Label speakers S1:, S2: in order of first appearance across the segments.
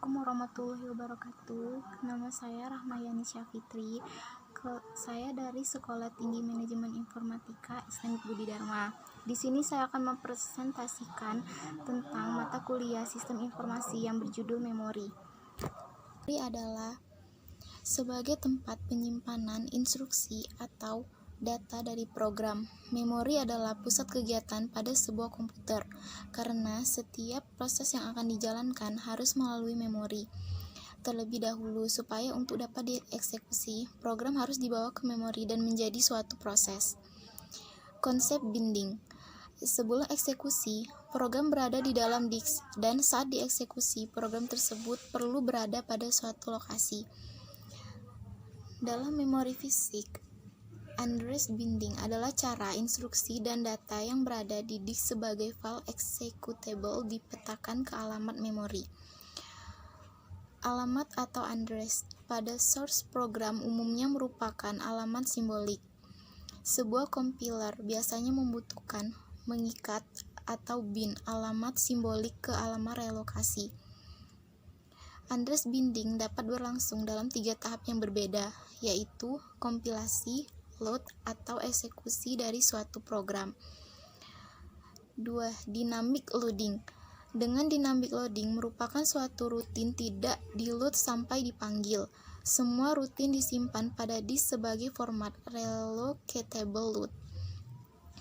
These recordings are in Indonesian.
S1: Assalamualaikum warahmatullahi wabarakatuh. Nama saya Rahmayani Syafitri. Saya dari Sekolah Tinggi Manajemen Informatika Islamik Budi Dharma. Di sini saya akan mempresentasikan tentang mata kuliah Sistem Informasi yang berjudul Memori. Memori adalah sebagai tempat penyimpanan instruksi atau data dari program. Memori adalah pusat kegiatan pada sebuah komputer, karena setiap proses yang akan dijalankan harus melalui memori. Terlebih dahulu, supaya untuk dapat dieksekusi, program harus dibawa ke memori dan menjadi suatu proses. Konsep binding. Sebelum eksekusi, program berada di dalam disk, dan saat dieksekusi, program tersebut perlu berada pada suatu lokasi. Dalam memori fisik, address binding adalah cara instruksi dan data yang berada di disk sebagai file executable dipetakan ke alamat memori. Alamat atau address pada source program umumnya merupakan alamat simbolik. Sebuah compiler biasanya membutuhkan mengikat atau bind alamat simbolik ke alamat relokasi. Address binding dapat berlangsung dalam 3 tahap yang berbeda, yaitu kompilasi, load, atau eksekusi dari suatu program. 2. Dynamic loading. Dengan dynamic loading merupakan suatu rutin tidak di-load sampai dipanggil. Semua rutin disimpan pada disk sebagai format relocatable load.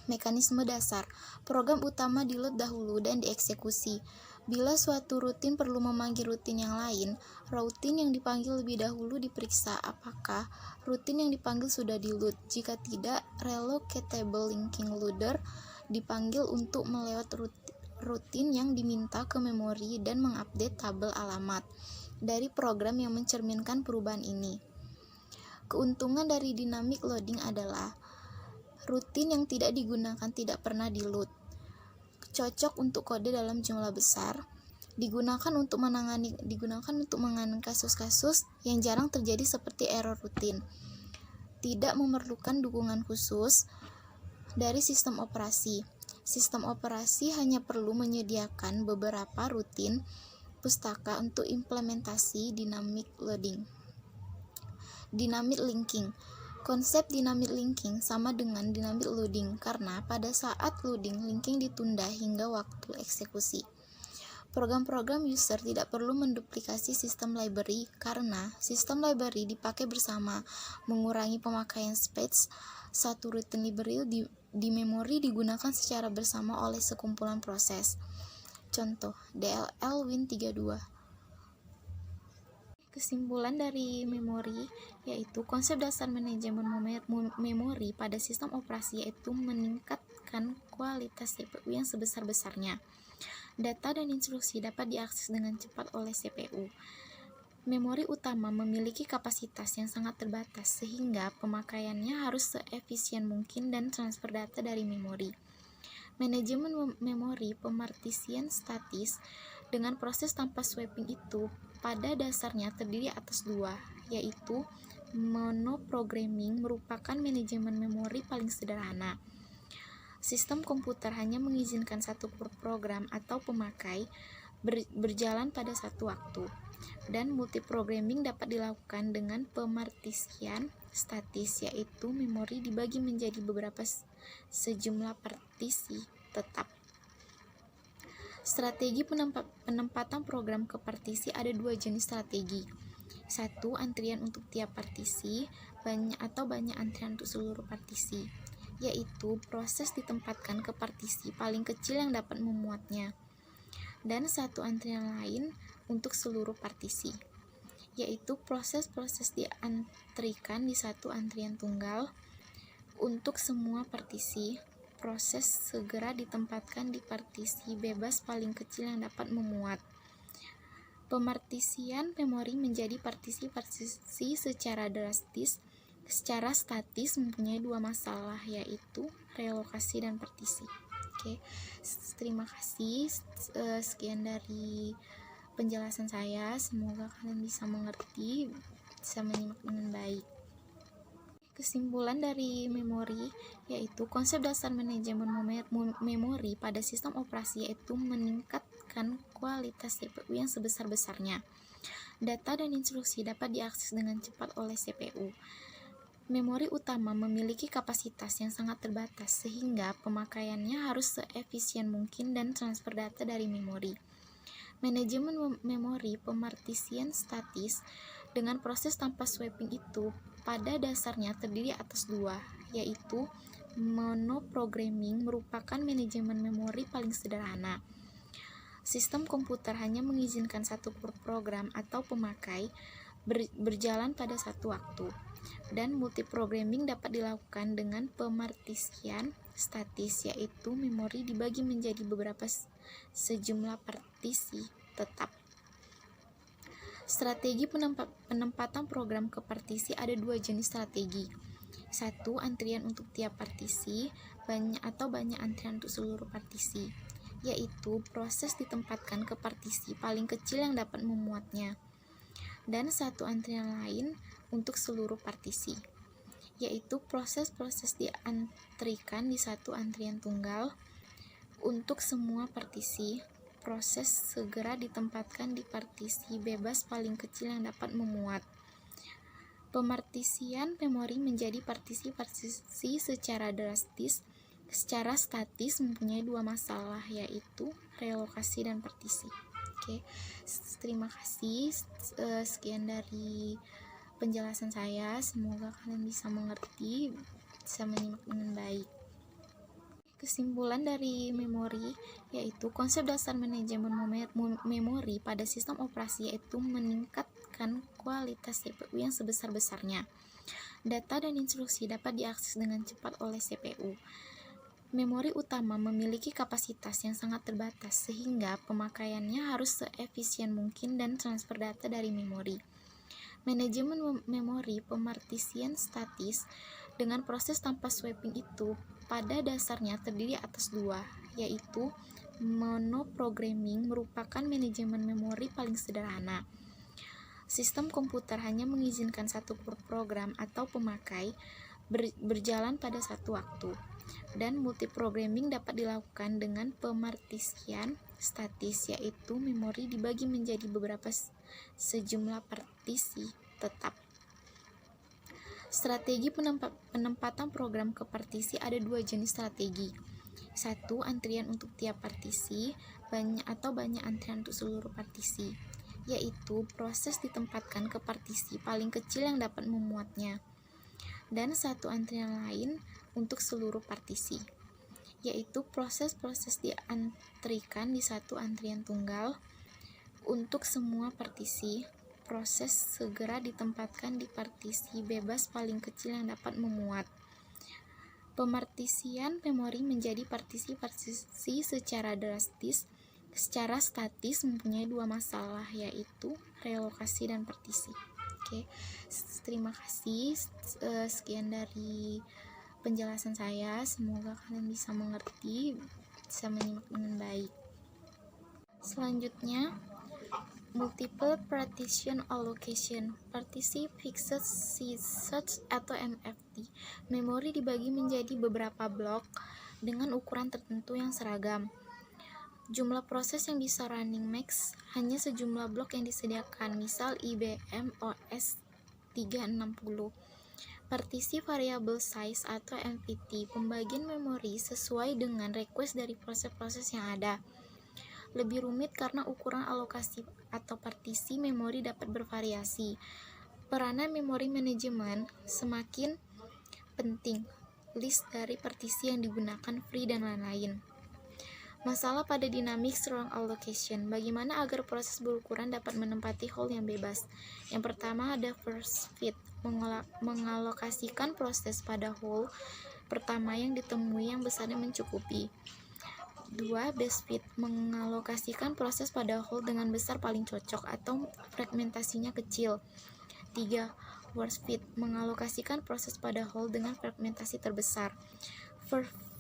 S1: Mekanisme dasar. Program utama di-load dahulu dan dieksekusi. Bila suatu rutin perlu memanggil rutin yang lain, rutin yang dipanggil lebih dahulu diperiksa apakah rutin yang dipanggil sudah di-load. Jika tidak, relocatable linking loader dipanggil untuk melewat rutin yang diminta ke memori dan mengupdate tabel alamat dari program yang mencerminkan perubahan ini. Keuntungan dari dynamic loading adalah rutin yang tidak digunakan tidak pernah di-load. Cocok untuk kode dalam jumlah besar, digunakan untuk menangani kasus-kasus yang jarang terjadi seperti error rutin. Tidak memerlukan dukungan khusus dari sistem operasi. Sistem operasi hanya perlu menyediakan beberapa rutin pustaka untuk implementasi dynamic loading. Dynamic linking. Konsep dynamic linking sama dengan dynamic loading karena pada saat loading, linking ditunda hingga waktu eksekusi. Program-program user tidak perlu menduplikasi sistem library karena sistem library dipakai bersama, mengurangi pemakaian space. Satu rutin library di memori digunakan secara bersama oleh sekumpulan proses. Contoh, DLL Win32. Kesimpulan dari memori yaitu konsep dasar manajemen memori pada sistem operasi yaitu meningkatkan kualitas CPU yang sebesar-besarnya. Data dan instruksi dapat diakses dengan cepat oleh CPU. Memori utama memiliki kapasitas yang sangat terbatas sehingga pemakaiannya harus seefisien mungkin dan transfer data dari memori. Manajemen memori pemartisian statis dengan proses tanpa swapping itu pada dasarnya terdiri atas 2, yaitu monoprogramming merupakan manajemen memori paling sederhana. Sistem komputer hanya mengizinkan satu program atau pemakai berjalan pada satu waktu, dan multiprogramming dapat dilakukan dengan pemartisian statis, yaitu memori dibagi menjadi beberapa sejumlah partisi tetap. Strategi penempatan program ke partisi ada 2 jenis strategi. 1. Antrian untuk tiap partisi, banyak antrian untuk seluruh partisi, yaitu proses ditempatkan ke partisi paling kecil yang dapat memuatnya. Dan 1 antrian lain untuk seluruh partisi, yaitu proses-proses diantrikan di satu antrian tunggal untuk semua partisi. Proses segera ditempatkan di partisi bebas paling kecil yang dapat memuat. Pemartisian memori menjadi partisi-partisi secara statis mempunyai 2 masalah, yaitu relokasi dan partisi. Oke, terima kasih. Sekian dari penjelasan saya. Semoga kalian bisa mengerti, bisa menyimak dengan baik. Kesimpulan dari memori yaitu konsep dasar manajemen memori pada sistem operasi yaitu meningkatkan meningkatkan kualitas CPU yang sebesar-besarnya. Data dan instruksi dapat diakses dengan cepat oleh CPU. Memori utama memiliki kapasitas yang sangat terbatas sehingga pemakaiannya harus seefisien mungkin dan transfer data dari memori. Manajemen memori pemartisian statis dengan proses tanpa swapping itu pada dasarnya terdiri atas dua, yaitu monoprogramming merupakan manajemen memori paling sederhana. Sistem komputer hanya mengizinkan satu program atau pemakai berjalan pada satu waktu, dan multiprogramming dapat dilakukan dengan pemartisian statis, yaitu memori dibagi menjadi beberapa sejumlah partisi tetap. Strategi penempatan program ke partisi ada dua jenis strategi. Satu, antrian untuk tiap partisi, banyak antrian untuk seluruh partisi, yaitu proses ditempatkan ke partisi paling kecil yang dapat memuatnya. Dan satu antrian lain untuk seluruh partisi, yaitu proses-proses diantrikan di satu antrian tunggal untuk semua partisi. Proses segera ditempatkan di partisi bebas paling kecil yang dapat memuat. Pemartisian memori menjadi partisi-partisi secara statis mempunyai dua masalah, yaitu relokasi dan partisi. Oke, terima kasih. Sekian dari penjelasan saya. Semoga kalian bisa mengerti, bisa menyimak dengan baik. Kesimpulan dari memori yaitu konsep dasar manajemen memori pada sistem operasi yaitu meningkatkan kualitas CPU yang sebesar-besarnya. Data dan instruksi dapat diakses dengan cepat oleh CPU. Memori utama memiliki kapasitas yang sangat terbatas sehingga pemakaiannya harus seefisien mungkin dan transfer data dari memori. Manajemen memori pemartisian statis dengan proses tanpa swapping itu pada dasarnya terdiri atas dua, yaitu monoprogramming merupakan manajemen memori paling sederhana. Sistem komputer hanya mengizinkan satu program atau pemakai berjalan pada satu waktu, dan multiprogramming dapat dilakukan dengan pemartisian statis, yaitu memori dibagi menjadi beberapa sejumlah partisi tetap. Strategi penempatan program ke partisi ada dua jenis strategi. Satu, antrian untuk tiap partisi, banyak antrian untuk seluruh partisi, yaitu proses ditempatkan ke partisi paling kecil yang dapat memuatnya. Dan satu antrian lain untuk seluruh partisi, yaitu proses-proses diantrikan di satu antrian tunggal untuk semua partisi. Proses segera ditempatkan di partisi bebas paling kecil yang dapat memuat. Pemartisian memori menjadi partisi-partisi secara statis mempunyai dua masalah, yaitu relokasi dan partisi. Oke, terima kasih. Sekian dari penjelasan saya. Semoga kalian bisa mengerti, bisa menyimak dengan baik. Selanjutnya, Multiple Partition Allocation, Partisi Fixed Search atau MFT. Memori dibagi menjadi beberapa blok dengan ukuran tertentu yang seragam. Jumlah proses yang bisa running max hanya sejumlah blok yang disediakan, misal IBM OS 360. Partisi Variable Size atau MVT, pembagian memori sesuai dengan request dari proses-proses yang ada. Lebih rumit karena ukuran alokasi atau partisi memori dapat bervariasi. Peranan memori manajemen semakin penting. List dari partisi yang digunakan free dan lain-lain. Masalah pada dynamic strong allocation. Bagaimana agar proses berukuran dapat menempati hole yang bebas? Yang pertama ada first fit, mengalokasikan proses pada hole pertama yang ditemui yang besarnya mencukupi. 2. Best fit, mengalokasikan proses pada hole dengan besar paling cocok atau fragmentasinya kecil. 3. Worst fit, mengalokasikan proses pada hole dengan fragmentasi terbesar.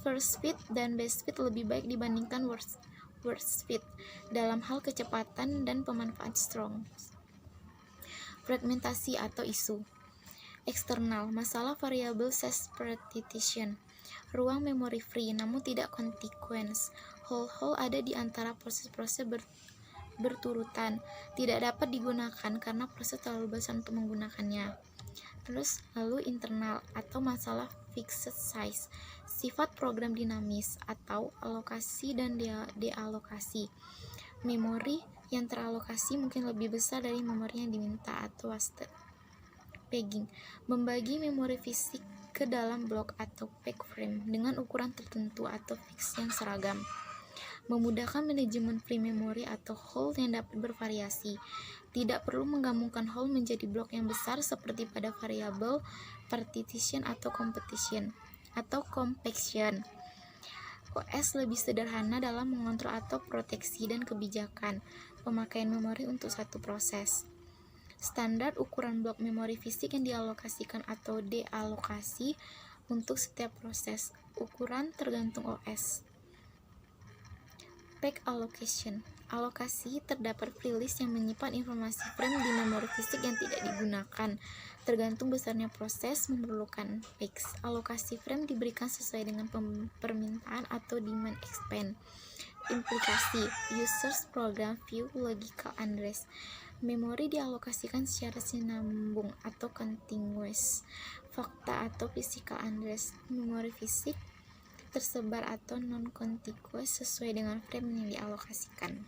S1: First fit dan best fit lebih baik dibandingkan worst fit dalam hal kecepatan dan pemanfaat strong. Fragmentasi atau isu. Eksternal, masalah variable size partition. Ruang memori free namun tidak contiguous. Hole ada di antara proses-proses berturutan, tidak dapat digunakan karena proses terlalu besar untuk menggunakannya. Lalu internal atau masalah fixed size, sifat program dinamis atau alokasi dan dealokasi. Memori yang teralokasi mungkin lebih besar dari memori yang diminta atau wasted. Pegging, membagi memori fisik ke dalam blok atau peg frame dengan ukuran tertentu atau fix yang seragam. Memudahkan manajemen free memory atau whole yang dapat bervariasi. Tidak perlu menggabungkan whole menjadi blok yang besar seperti pada variabel partition atau compaction. OS lebih sederhana dalam mengontrol atau proteksi dan kebijakan pemakaian memori untuk satu proses. Standar ukuran blok memori fisik yang dialokasikan atau dealokasi untuk setiap proses. Ukuran tergantung OS. Peg allocation, alokasi terdapat playlist yang menyimpan informasi frame di memori fisik yang tidak digunakan. Tergantung besarnya proses memerlukan pegs. Alokasi frame diberikan sesuai dengan permintaan atau demand expand. Implikasi, users program view logical address. Memori dialokasikan secara sinambung atau continuous. Fakta atau physical address, memori fisik tersebar atau non-contiguous sesuai dengan frame yang dialokasikan.